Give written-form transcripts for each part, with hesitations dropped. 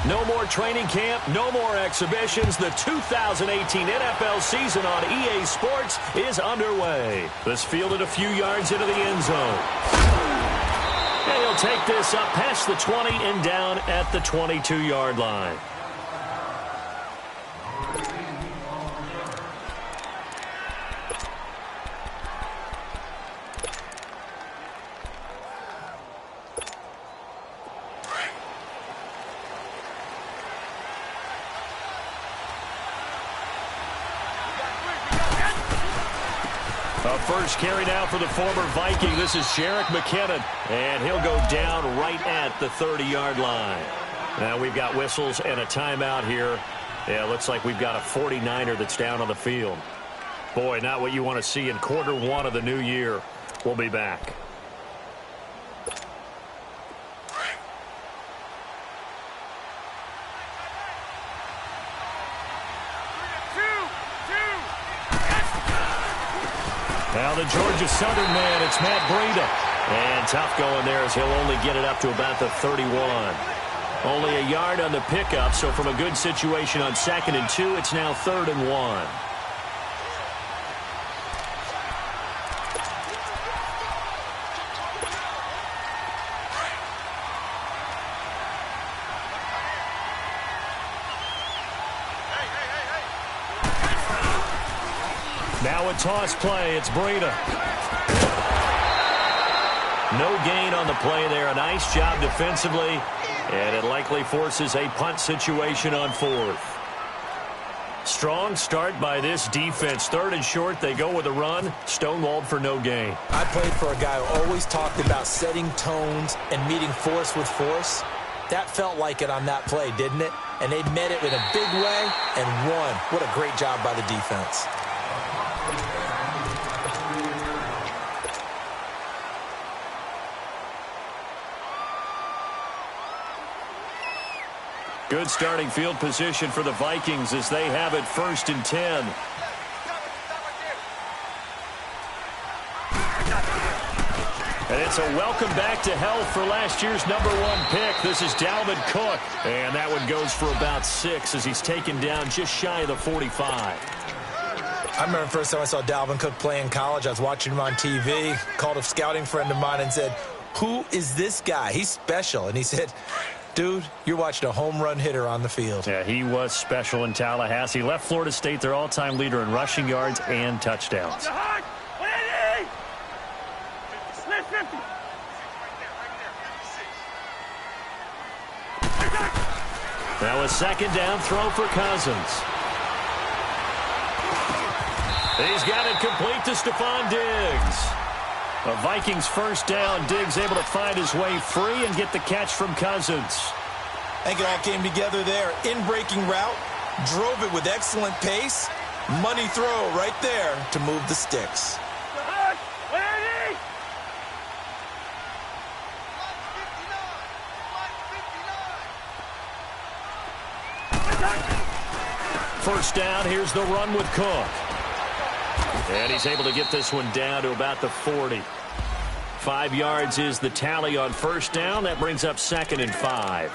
No more training camp, no more exhibitions. The 2018 NFL season on EA Sports is underway. This fielded a few yards into the end zone. And he'll take this up past the 20 and down at the 22-yard line. First carry now for the former Viking. This is Jerick McKinnon, and he'll go down right at the 30-yard line. Now we've got whistles and a timeout here. Yeah, looks like we've got a 49er that's down on the field. Boy, not what you want to see in quarter one of the new year. We'll be back. Now the Georgia Southern man, it's Matt Breida. And tough going there as he'll only get it up to about the 31. Only a yard on the pickup, so from a good situation on 2nd and 2, it's now 3rd and 1. Now a toss play. It's Breida. No gain on the play there. A nice job defensively. And it likely forces a punt situation on 4th. Strong start by this defense. 3rd and short. They go with a run. Stonewalled for no gain. I played for a guy who always talked about setting tones and meeting force with force. That felt like it on that play, didn't it? And they met it in a big way and won. What a great job by the defense. Good starting field position for the Vikings as they have it 1st and 10. And it's a welcome back to health for last year's #1 pick. This is Dalvin Cook. And that one goes for about 6 as he's taken down just shy of the 45. I remember the first time I saw Dalvin Cook play in college. I was watching him on TV, called a scouting friend of mine and said, "Who is this guy? He's special." And he said, "Dude, you're watching a home run hitter on the field." Yeah, he was special in Tallahassee. Left Florida State their all-time leader in rushing yards and touchdowns. Now a 2nd down throw for Cousins. He's got it complete to Stephon Diggs. A Vikings 1st down. Diggs able to find his way free and get the catch from Cousins. I think it all came together there. In-breaking route, drove it with excellent pace. Money throw right there to move the sticks. First down, here's the run with Cook. And he's able to get this one down to about the 40. 5 yards is the tally on 1st down. That brings up 2nd and 5.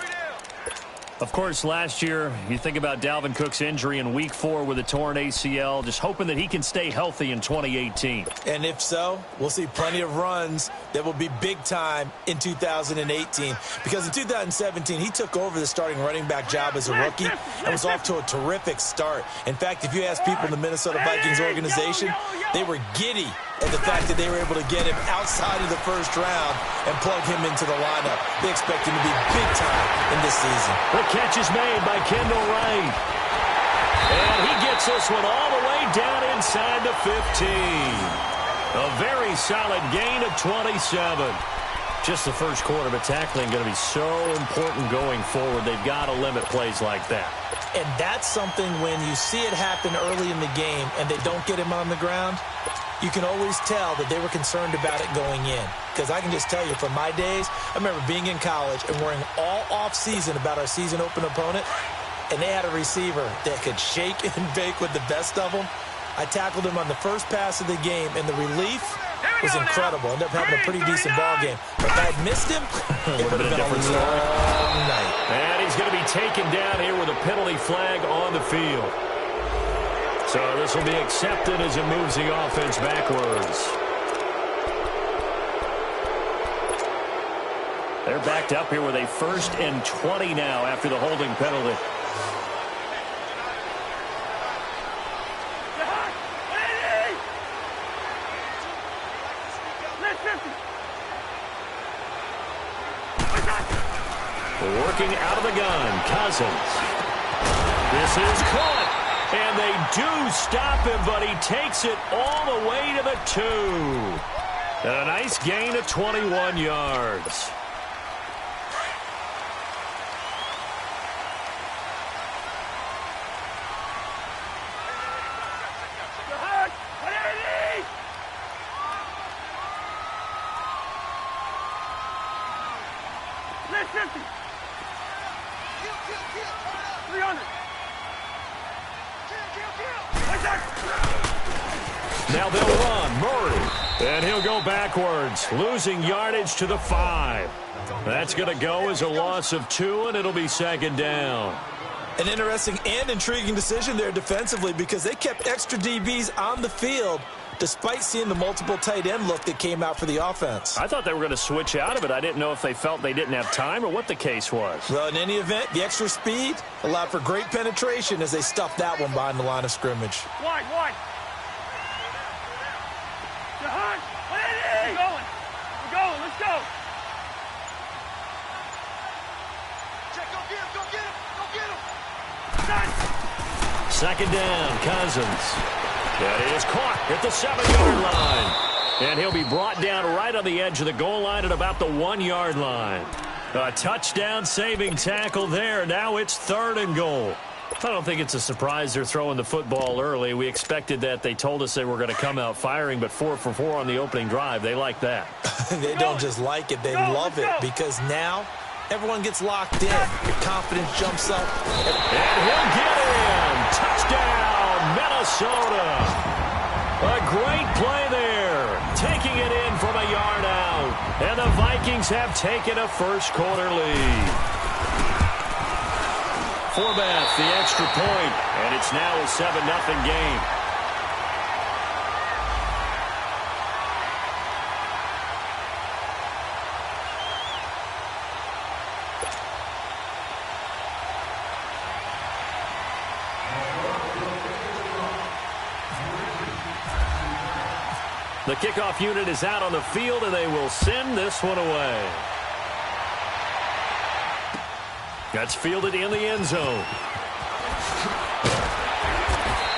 Of course, last year, you think about Dalvin Cook's injury in Week 4 with a torn ACL, just hoping that he can stay healthy in 2018. And if so, we'll see plenty of runs that will be big time in 2018. Because in 2017, he took over the starting running back job as a rookie and was off to a terrific start. In fact, if you ask people in the Minnesota Vikings organization, they were giddy at the fact that they were able to get him outside of the 1st round and plug him into the lineup. They expect him to be big time in this season. The catch is made by Kendall Wright. And he gets this one all the way down inside the 15. A very solid gain of 27. Just the first quarter, but tackling going to be so important going forward. They've got to limit plays like that. And that's something when you see it happen early in the game and they don't get him on the ground, you can always tell that they were concerned about it going in. Because I can just tell you from my days, I remember being in college and worrying all off-season about our season open opponent, and they had a receiver that could shake and bake with the best of them. I tackled him on the first pass of the game, and the relief was incredible. Ended up having a pretty decent ball game. But if I had missed him, it would have been a long night. And he's going to be be taken down here with a penalty flag on the field. So this will be accepted as it moves the offense backwards. They're backed up here with a 1st and 20 now after the holding penalty. Working out of the gun, Cousins. This is caught, and they do stop him, but he takes it all the way to the 2. And a nice gain of 21 yards. Now they'll run. Murray. And he'll go backwards, losing yardage to the 5. That's going to go as a loss of 2, and it'll be 2nd down. An interesting and intriguing decision there defensively because they kept extra DBs on the field despite seeing the multiple tight end look that came out for the offense. I thought they were going to switch out of it. I didn't know if they felt they didn't have time or what the case was. Well, in any event, the extra speed allowed for great penetration as they stuffed that one behind the line of scrimmage. Wide. We're going. Let's go. Check, go get him. 2nd down, Cousins. And he is caught at the 7-yard line. And he'll be brought down right on the edge of the goal line at about the 1-yard line. A touchdown-saving tackle there. Now it's 3rd and goal. I don't think it's a surprise they're throwing the football early. We expected that. They told us they were going to come out firing, but 4 for 4 on the opening drive. They like that. They don't just like it. They love it because now everyone gets locked in. Your confidence jumps up. And he'll get in. Touchdown, Minnesota. A great play there. Taking it in from a yard out. And the Vikings have taken a first-quarter lead. Forbath, the extra point, and it's now a 7-0 game. The kickoff unit is out on the field, and they will send this one away. That's fielded in the end zone.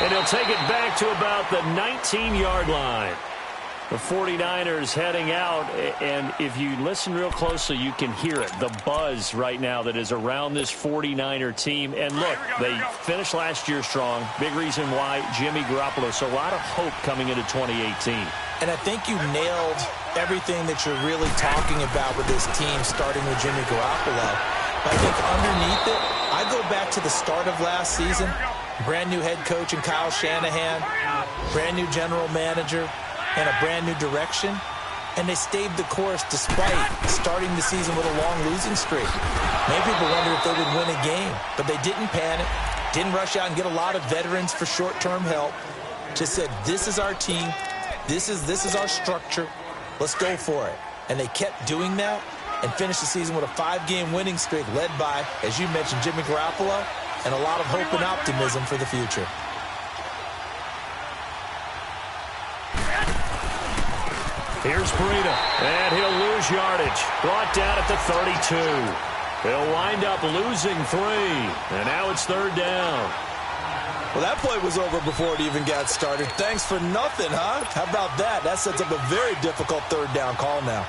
And he'll take it back to about the 19-yard line. The 49ers heading out, and if you listen real closely, you can hear it, the buzz right now that is around this 49er team. And look, they finished last year strong. Big reason why, Jimmy Garoppolo. So a lot of hope coming into 2018. And I think you nailed everything that you're really talking about with this team, starting with Jimmy Garoppolo. I think underneath it, I go back to the start of last season. Brand new head coach in Kyle Shanahan, brand new general manager, and a brand new direction. And they stayed the course despite starting the season with a long losing streak. Many people wondered if they would win a game, but they didn't panic, didn't rush out and get a lot of veterans for short-term help. Just said, this is our team, this is our structure, let's go for it. And they kept doing that and finished the season with a 5-game winning streak led by, as you mentioned, Jimmy Garoppolo, and a lot of hope and optimism for the future. Here's Breida, and he'll lose yardage. Brought down at the 32. He'll wind up losing 3, and now it's 3rd down. Well, that play was over before it even got started. Thanks for nothing, huh? How about that? That sets up a very difficult 3rd down call now.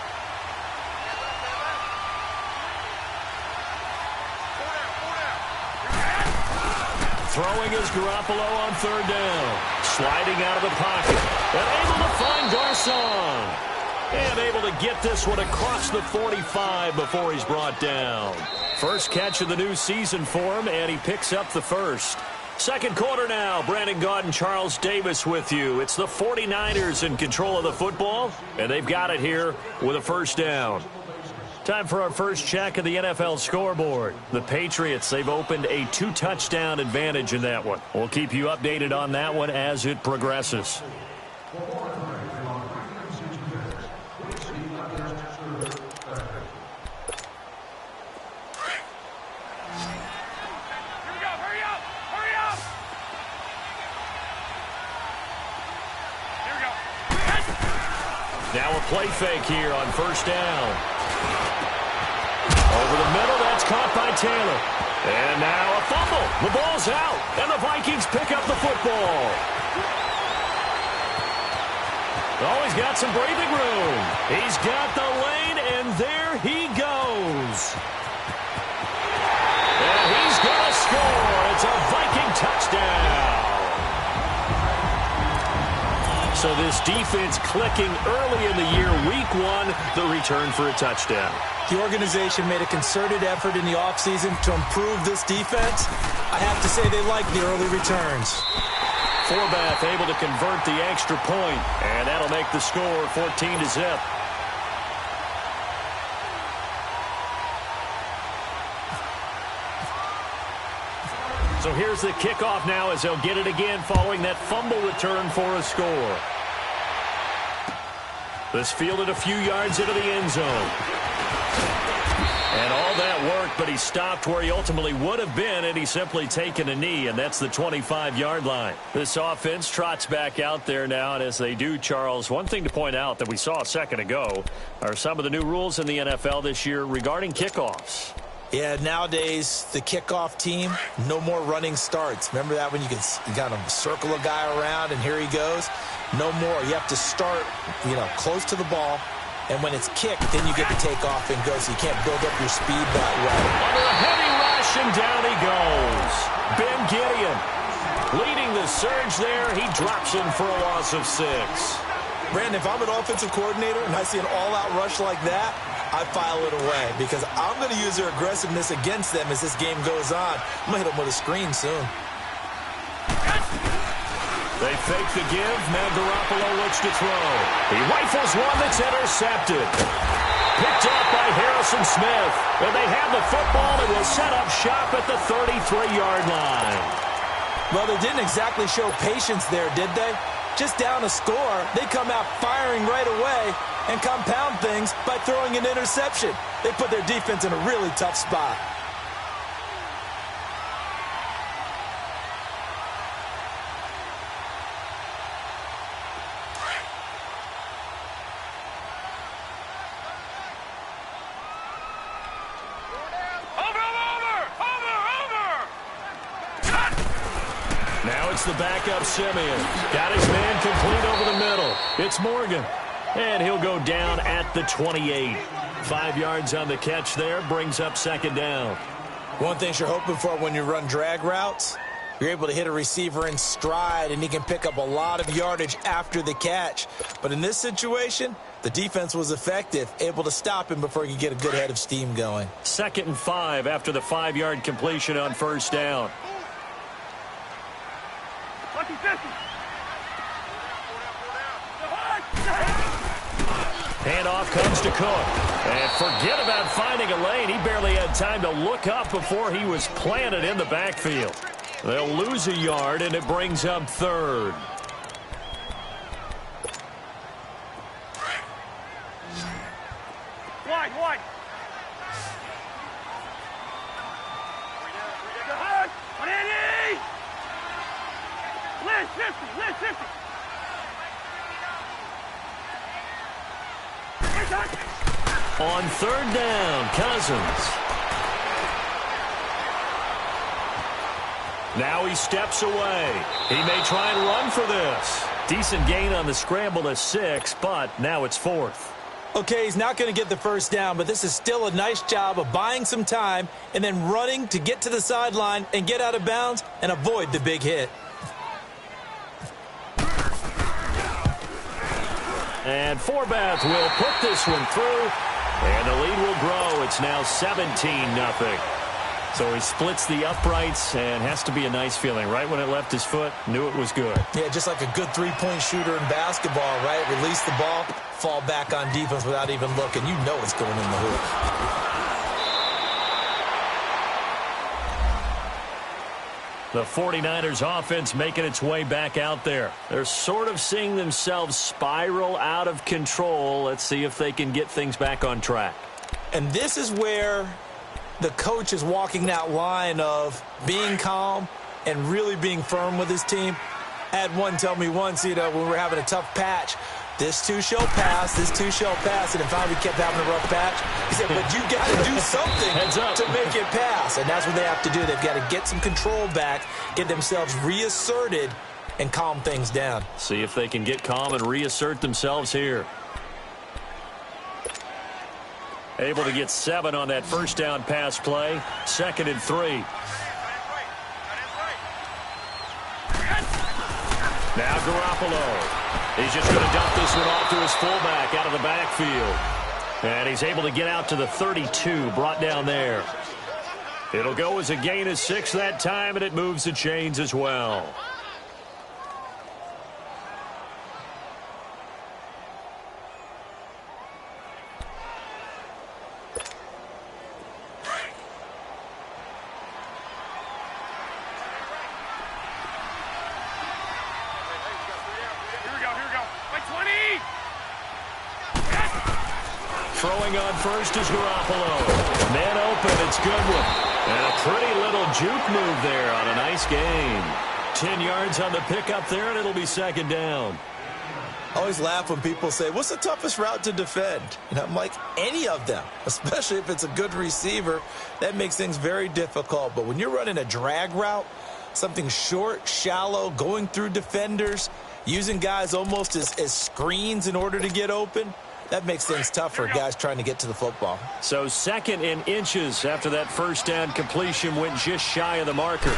Throwing is Garoppolo on 3rd down. Sliding out of the pocket. And able to find Garcon. And able to get this one across the 45 before he's brought down. First catch of the new season for him, and he picks up the first. Second quarter now. Brandon Gaud and Charles Davis with you. It's the 49ers in control of the football, and they've got it here with a 1st down. Time for our first check of the NFL scoreboard. The Patriots, they've opened a 2-touchdown advantage in that one. We'll keep you updated on that one as it progresses. Now a play fake here on first down. Over the middle, that's caught by Taylor. And now a fumble. The ball's out, and the Vikings pick up the football. Oh, he's got some breathing room. He's got the lane, and there he goes. And he's going to score. It's a Viking touchdown. So this defense clicking early in the year, week 1, the return for a touchdown. The organization made a concerted effort in the offseason to improve this defense. I have to say they like the early returns. Forbath able to convert the extra point, and that'll make the score 14-0. So here's the kickoff now as they'll get it again following that fumble return for a score. This fielded a few yards into the end zone. And all that worked, but he stopped where he ultimately would have been, and he's simply taken a knee, and that's the 25-yard line. This offense trots back out there now, and as they do, Charles, one thing to point out that we saw a second ago are some of the new rules in the NFL this year regarding kickoffs. Yeah, nowadays, the kickoff team, no more running starts. Remember that when you got to circle a guy around, and here he goes? No more. You have to start, close to the ball. And when it's kicked, then you get to take off and go, so you can't build up your speed that way. Under a heavy rush, and down he goes. Ben Gideon leading the surge there. He drops him for a loss of 6. Brandon, if I'm an offensive coordinator and I see an all-out rush like that, I file it away because I'm going to use their aggressiveness against them as this game goes on. I'm going to hit them with a screen soon. They fake the give. Now Garoppolo looks to throw. He rifles one that's intercepted. Picked up by Harrison Smith. And they have the football and will set up shop at the 33-yard line. Well, they didn't exactly show patience there, did they? Just down a score, they come out firing right away and compound things by throwing an interception. They put their defense in a really tough spot. The backup Simeon. Got his man complete over the middle. It's Morgan. And he'll go down at the 28. 5 yards on the catch there. Brings up second down. One thing you're hoping for when you run drag routes, you're able to hit a receiver in stride, and he can pick up a lot of yardage after the catch. But in this situation, the defense was effective, able to stop him before he could get a good head of steam going. 2nd and 5 after the 5-yard completion on first down. Handoff comes to Cook. And forget about finding a lane. He barely had time to look up before he was planted in the backfield. They'll lose a yard, and it brings up 3rd. Wide. Liz, 50. On 3rd down, Cousins. Now he steps away. He may try and run for this. Decent gain on the scramble to 6, but now it's 4th. Okay, he's not going to get the first down, but this is still a nice job of buying some time and then running to get to the sideline and get out of bounds and avoid the big hit. And Forbath will put this one through, and the lead will grow. It's now 17-0. So he splits the uprights, and has to be a nice feeling. Right when it left his foot, knew it was good. Yeah, just like a good three-point shooter in basketball, right? Release the ball, fall back on defense without even looking. You know it's going in the hoop. The 49ers offense making its way back out there. They're sort of seeing themselves spiral out of control. Let's see if they can get things back on track. And this is where the coach is walking that line of being calm and really being firm with his team. I had one tell me once, when we were having a tough patch, this too shall pass, this too shall pass, and then finally we kept having a rough patch. He said, but you got to do something to make it pass, and that's what they have to do. They've got to get some control back, get themselves reasserted, and calm things down. See if they can get calm and reassert themselves here. Able to get 7 on that first down pass play. 2nd and 3. Now Garoppolo. He's just going to dump this one off to his fullback out of the backfield. And he's able to get out to the 32, brought down there. It'll go as a gain of 6 that time, and it moves the chains as well. Throwing on first is Garoppolo. Man open, it's Goodwin. And a pretty little juke move there on a nice gain. 10 yards on the pickup there, and it'll be 2nd down. I always laugh when people say, what's the toughest route to defend? And I'm like, any of them, especially if it's a good receiver. That makes things very difficult. But when you're running a drag route, something short, shallow, going through defenders, using guys almost as screens in order to get open, that makes things tough for guys trying to get to the football. So 2nd in inches after that first down completion went just shy of the marker.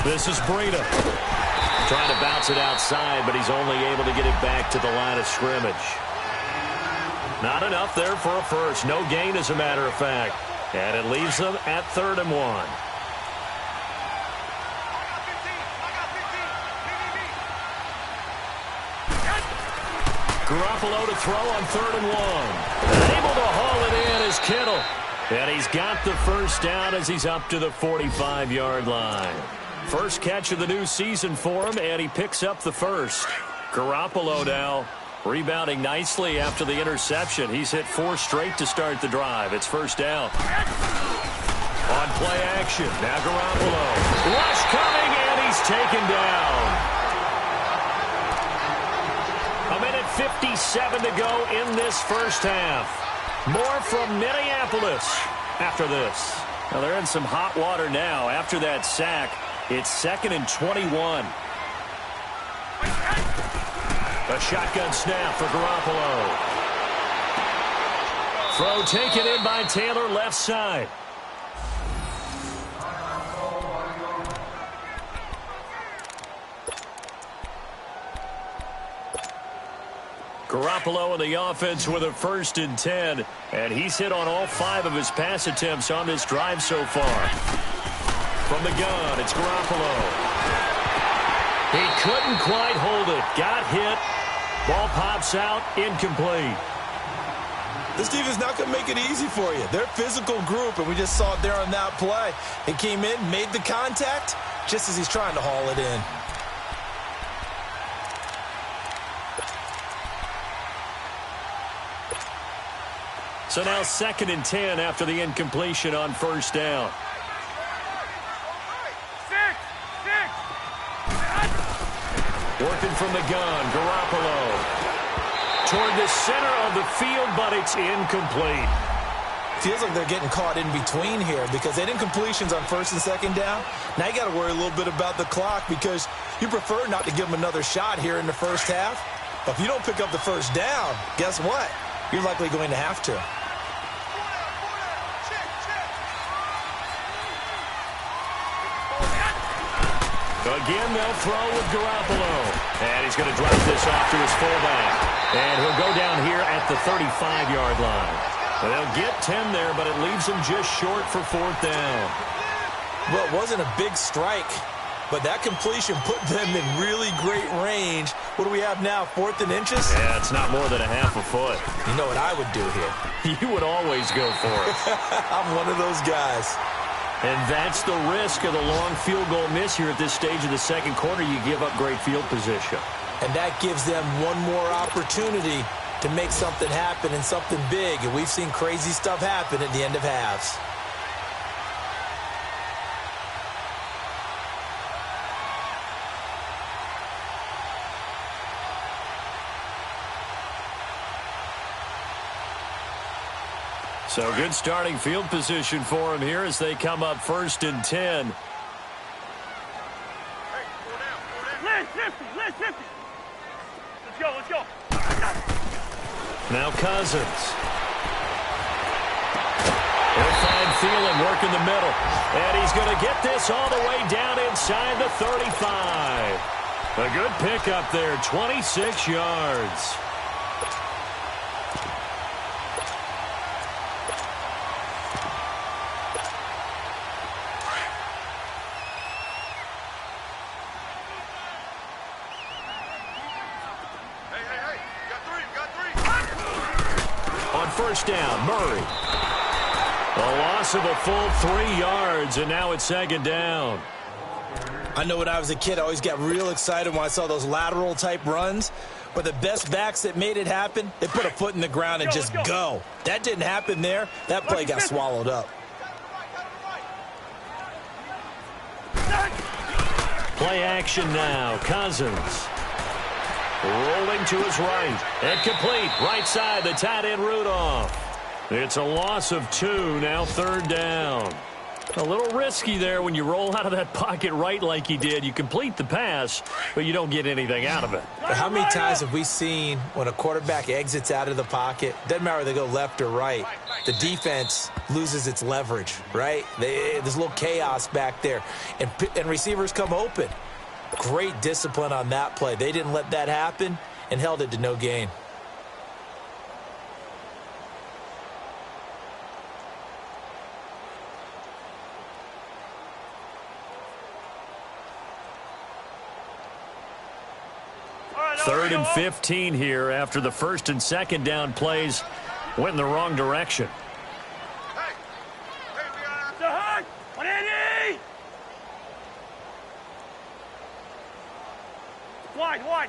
This is Breida. Trying to bounce it outside, but he's only able to get it back to the line of scrimmage. Not enough there for a first. No gain, as a matter of fact. And it leaves them at 3rd and 1. Garoppolo to throw on 3rd and 1. Able to haul it in is Kittle. And he's got the first down as he's up to the 45-yard line. First catch of the new season for him, and he picks up the first. Garoppolo now rebounding nicely after the interception. He's hit 4 straight to start the drive. It's first down. On play action, now Garoppolo. Rush coming, and he's taken down. 1:57 to go in this first half. More from Minneapolis after this. Now they're in some hot water now after that sack. It's 2nd and 21. A shotgun snap for Garoppolo. Throw taken in by Taylor, left side. Garoppolo in the offense with a 1st and 10, and he's hit on all 5 of his pass attempts on this drive so far. From the gun, it's Garoppolo. He couldn't quite hold it. Got hit. Ball pops out, incomplete. This defense is not going to make it easy for you. They're a physical group, and we just saw it there on that play. He came in, made the contact, just as he's trying to haul it in. So now 2nd and 10 after the incompletion on first down. Working from the gun, Garoppolo. Toward the center of the field, but it's incomplete. Feels like they're getting caught in between here because they had incompletions on 1st and 2nd down. Now you got to worry a little bit about the clock because you prefer not to give them another shot here in the first half. But if you don't pick up the first down, guess what? You're likely going to have to. Again, they'll throw with Garoppolo. And he's going to drop this off to his fullback. And he'll go down here at the 35-yard line. Well, they'll get 10 there, but it leaves them just short for 4th down. Well, it wasn't a big strike But that completion put them in really great range. What do we have now, 4th and inches? Yeah, it's not more than a half a foot. You know what I would do here? You would always go for it. I'm one of those guys. And that's the risk of the long field goal miss here at this stage of the second quarter. You give up great field position. And that gives them one more opportunity to make something happen and something big. And we've seen crazy stuff happen at the end of halves. So good starting field position for him here as they come up 1st and 10. Let's go. Now Cousins. He'll find Thielen working the middle. And he's going to get this all the way down inside the 35. A good pickup there, 26 yards. First down, Murray. A loss of a full 3 yards, and now it's 2nd down. I know when I was a kid, I always got real excited when I saw those lateral-type runs. But the best backs that made it happen, they put a foot in the ground and just go. That didn't happen there. That play got swallowed up. Play action now. Cousins. Rolling to his right. And complete. Right side, the tight end Rudolph. It's a loss of 2. Now 3rd down. A little risky there when you roll out of that pocket right like he did. You complete the pass, but you don't get anything out of it. But how many times have we seen when a quarterback exits out of the pocket, doesn't matter whether they go left or right, the defense loses its leverage, right? There's a little chaos back there, and receivers come open. Great discipline on that play. They didn't let that happen and held it to no gain. Third and 15 here after the 1st and 2nd down plays went in the wrong direction. Wide.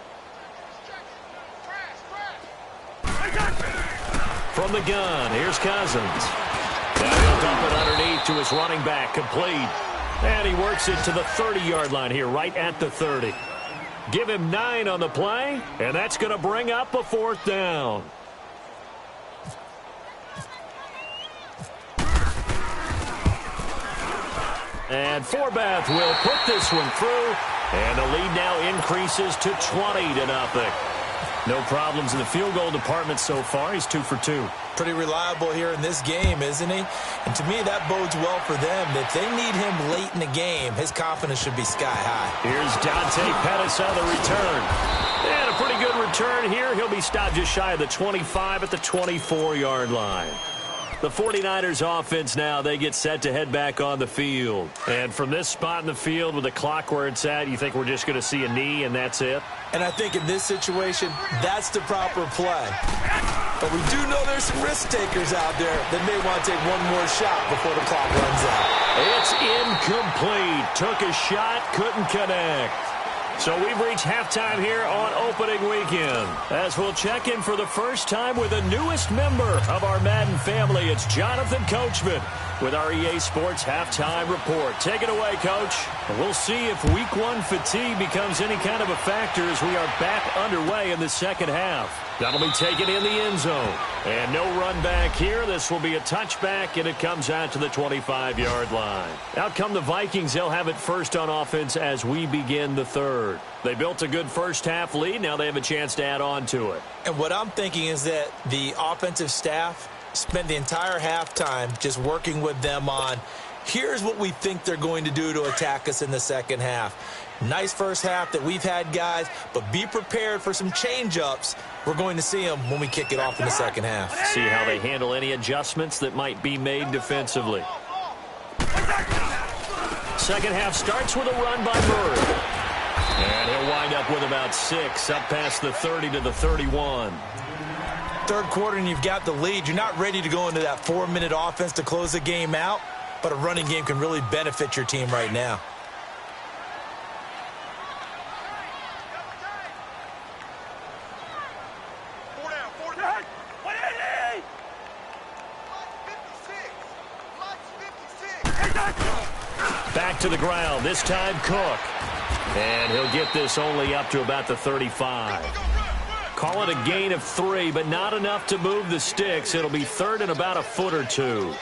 From the gun, here's Cousins. Now he'll dump it underneath to his running back, complete. And he works it to the 30-yard line here, right at the 30. Give him 9 on the play, and that's going to bring up a 4th down. And Forbath will put this one through, and the lead now increases to 20-0. No problems in the field goal department so far. He's 2 for 2. Pretty reliable here in this game, isn't he? And to me, that bodes well for them. If they need him late in the game, his confidence should be sky high. Here's Dante Pettis on the return. And a pretty good return here. He'll be stopped just shy of the 25 at the 24-yard line. The 49ers offense now, they get set to head back on the field. And from this spot in the field with the clock where it's at, you think we're just going to see a knee and that's it? And I think in this situation, that's the proper play. But we do know there's some risk takers out there that may want to take one more shot before the clock runs out. It's incomplete. Took a shot, couldn't connect. So we've reached halftime here on opening weekend. As we'll check in for the first time with the newest member of our Madden family, it's Jonathan Coachman with our EA Sports Halftime Report. Take it away, Coach. We'll see if Week 1 fatigue becomes any kind of a factor as we are back underway in the second half. That'll be taken in the end zone. And no run back here. This will be a touchback, and it comes out to the 25-yard line. Out come the Vikings. They'll have it first on offense as we begin the third. They built a good first-half lead. Now they have a chance to add on to it. And what I'm thinking is that the offensive staff spent the entire halftime just working with them on, here's what we think they're going to do to attack us in the second half. Nice first half that we've had, guys, but be prepared for some change-ups. We're going to see them when we kick it off in the second half. See how they handle any adjustments that might be made defensively. second half starts with a run by Murray. And he'll wind up with about 6, up past the 30 to the 31. Third quarter and you've got the lead. You're not ready to go into that 4-minute offense to close the game out, but a running game can really benefit your team right now. Back to the ground, this time Cook. And he'll get this only up to about the 35. Call it a gain of 3, but not enough to move the sticks. It'll be third and about a foot or 2.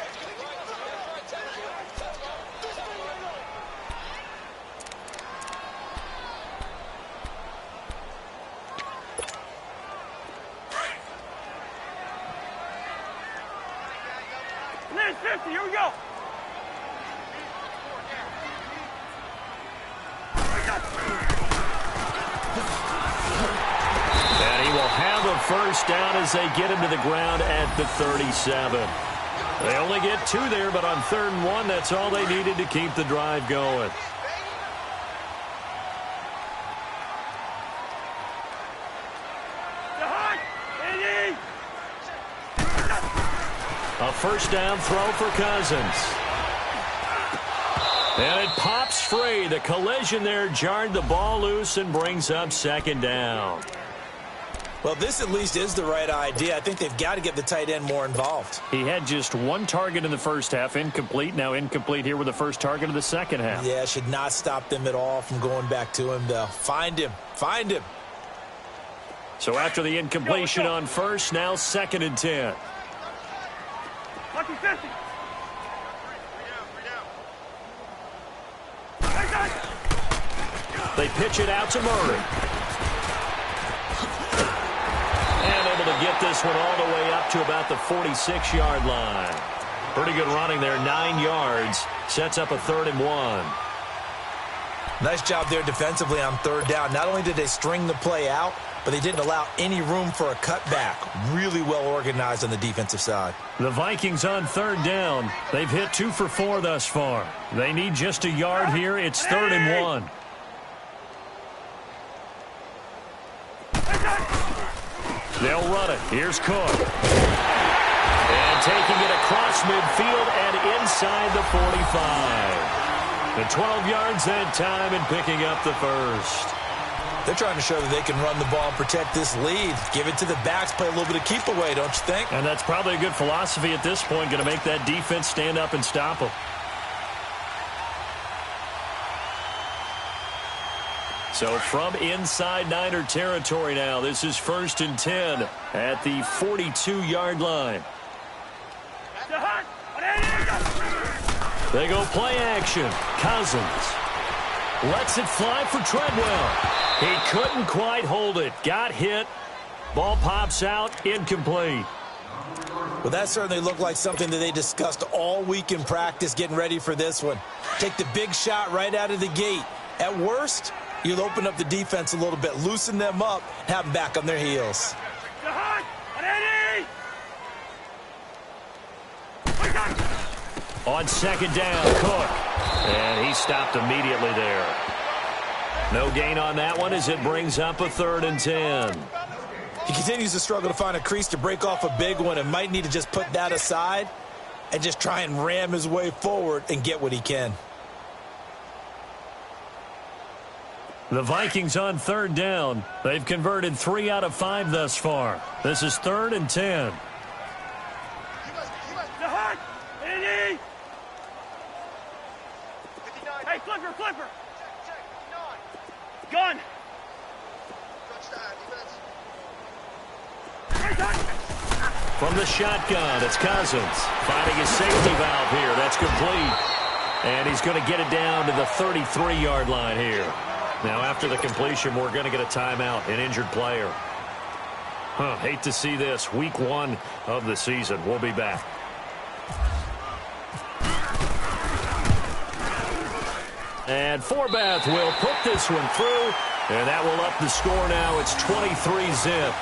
List 50, here we go. And he will have a first down as they get him to the ground at the 37. They only get 2 there, but on 3rd and 1, that's all they needed to keep the drive going. A first down throw for Cousins. And it pops free. The collision there jarred the ball loose and brings up 2nd down. Well, this at least is the right idea. I think they've got to get the tight end more involved. He had just 1 target in the first half, incomplete. Now incomplete here with the first target of the second half. Yeah, should not stop them at all from going back to him, though. Find him. Find him. So after the incompletion on first, now 2nd and 10. Lucky 50. They pitch it out to Murray. And able to get this one all the way up to about the 46-yard line. Pretty good running there, 9 yards. Sets up a 3rd and 1. Nice job there defensively on 3rd down. Not only did they string the play out, but they didn't allow any room for a cutback. Really well organized on the defensive side. The Vikings on 3rd down. They've hit 2 for 4 thus far. They need just a yard here. It's 3rd and 1. They'll run it. Here's Cook. And taking it across midfield and inside the 45. The 12 yards that time and picking up the first. They're trying to show that they can run the ball and protect this lead. Give it to the backs, play a little bit of keep away, don't you think? And that's probably a good philosophy at this point, going to make that defense stand up and stop them. So from inside Niner territory now, this is 1st and 10 at the 42-yard line. They go play action. Cousins lets it fly for Treadwell. He couldn't quite hold it. Got hit. Ball pops out. Incomplete. Well, that certainly looked like something that they discussed all week in practice getting ready for this one. Take the big shot right out of the gate. At worst, you'll open up the defense a little bit, loosen them up, have them back on their heels. On 2nd down, Cook. And he stopped immediately there. No gain on that one as it brings up a 3rd and 10. He continues to struggle to find a crease to break off a big one and might need to just put that aside and just try and ram his way forward and get what he can. The Vikings on 3rd down. They've converted 3 out of 5 thus far. This is 3rd and 10. Hey, flipper. Gun. From the shotgun, it's Cousins finding his safety valve here. That's complete. And he's going to get it down to the 33-yard line here. Now, after the completion, we're going to get a timeout, an injured player. Hate to see this. Week 1 of the season. We'll be back. And Forbath will put this one through, and that will up the score now. It's 23-zip.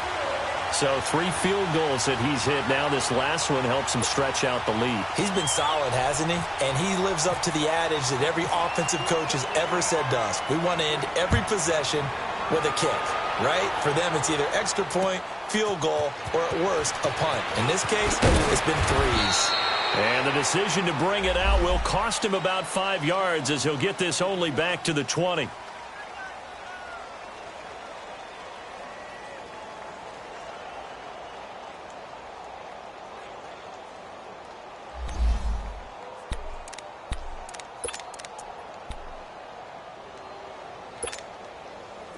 So 3 field goals that he's hit now. This last one helps him stretch out the lead. He's been solid, hasn't he? And he lives up to the adage that every offensive coach has ever said to us. We want to end every possession with a kick, right? For them, it's either extra point, field goal, or at worst, a punt. In this case, it's been 3s. And the decision to bring it out will cost him about 5 yards as he'll get this only back to the 20.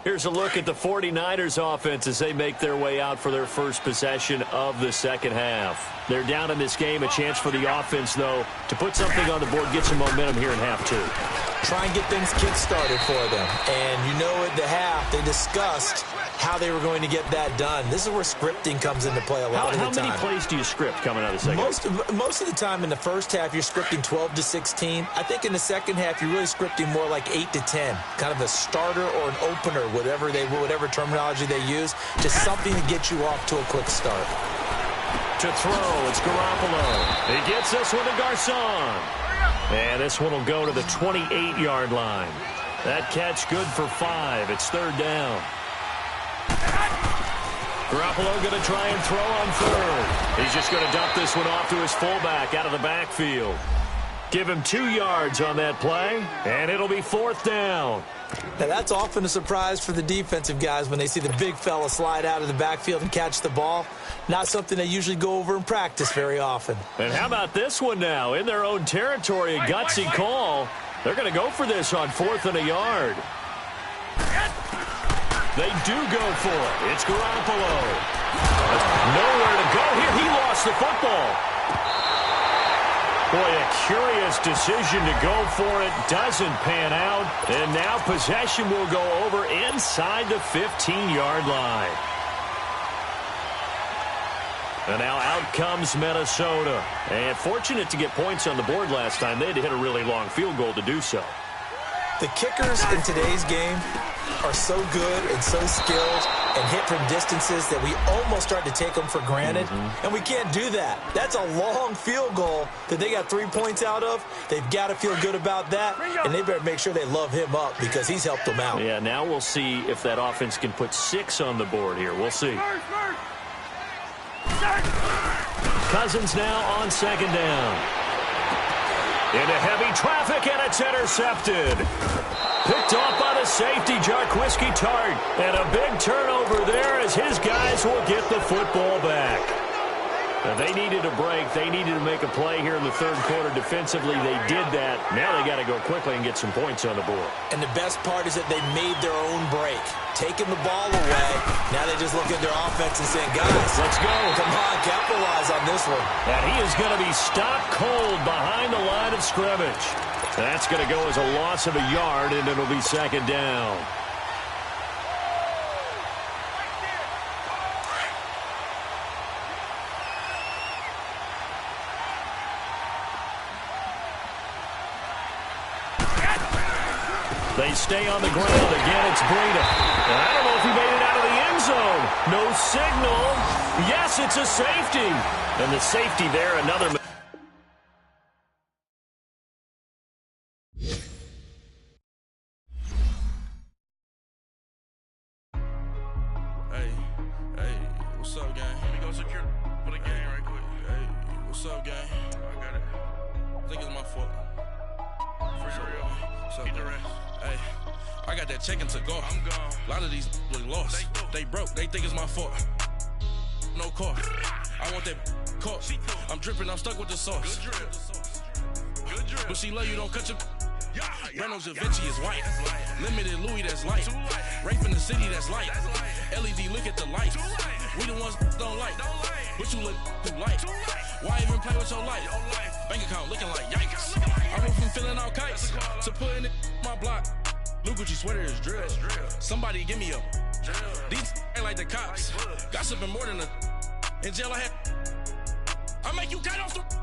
Here's a look at the 49ers offense as they make their way out for their first possession of the second half. They're down in this game. A chance for the offense, though, to put something on the board, get some momentum here in half 2. Try and get things kick-started for them. And you know at the half, they discussed how they were going to get that done. This is where scripting comes into play a lot of the time. How many plays do you script coming out of the second half? Most of the time in the first half, you're scripting 12 to 16. I think in the second half, you're really scripting more like 8 to 10. Kind of a starter or an opener, whatever terminology they use. Just something to get you off to a quick start. To throw, it's Garoppolo. He gets this one to Garcon. And this one will go to the 28-yard line. That catch good for 5. It's 3rd down. Garoppolo going to try and throw on 3rd. He's just going to dump this one off to his fullback out of the backfield. Give him 2 yards on that play, and it'll be 4th down. Now, that's often a surprise for the defensive guys when they see the big fella slide out of the backfield and catch the ball. Not something they usually go over in practice very often. And how about this one now? In their own territory, a gutsy call. They're going to go for this on 4th and a yard. They do go for it. It's Garoppolo. Nowhere to go here. He lost the football. Boy, a curious decision to go for it. Doesn't pan out. And now possession will go over inside the 15-yard line. And now out comes Minnesota. And fortunate to get points on the board last time. They had to hit a really long field goal to do so. The kickers in today's game are so good and so skilled and hit from distances that we almost start to take them for granted. And we can't do that. That's a long field goal that they got 3 points out of. They've got to feel good about that, and they better make sure they love him up because he's helped them out. Yeah, now we'll see if that offense can put 6 on the board here. We'll see. Cousins now on 2nd down. Into heavy traffic, and it's intercepted. Picked off by the safety, Jarquiski Tart. And a big turnover there as his guys will get the football back. Now, they needed a break. They needed to make a play here in the 3rd quarter defensively. They did that. Now they got to go quickly and get some points on the board. And the best part is that they made their own break. Taking the ball away. Now they just look at their offense and saying, guys, let's go. Come on, capitalize on this one. And he is going to be stopped cold behind the line of scrimmage. That's going to go as a loss of a yard, and it'll be 2nd down. They stay on the ground. Again, it's Breida. And I don't know if he made it out of the end zone. No signal. Yes, it's a safety. And the safety there, another. Hey, what's up, gang? Let me go secure for the game right quick. Hey, what's up, gang? I got it. I think it's my fault. For real. What's up, keep the rest. Hey, I got that check-in to go. I'm gone. A lot of these look lost. They broke. They think it's my fault. No car. I want that caught. I'm dripping. I'm stuck with the sauce. Good drip. But she love you. Don't cut your. Reynolds Da Vinci is white. Limited Louis, that's light. Rape in the city, that's light. LED, look at the lights. We the ones don't like. But you look too light. Why even play with your life? Bank account looking like yikes. I went from filling out kites to putting it in my block. Blue Gucci sweater is drill. Somebody give me a. These ain't like the cops. Gossiping more than a. In jail I had. I make you cut off the.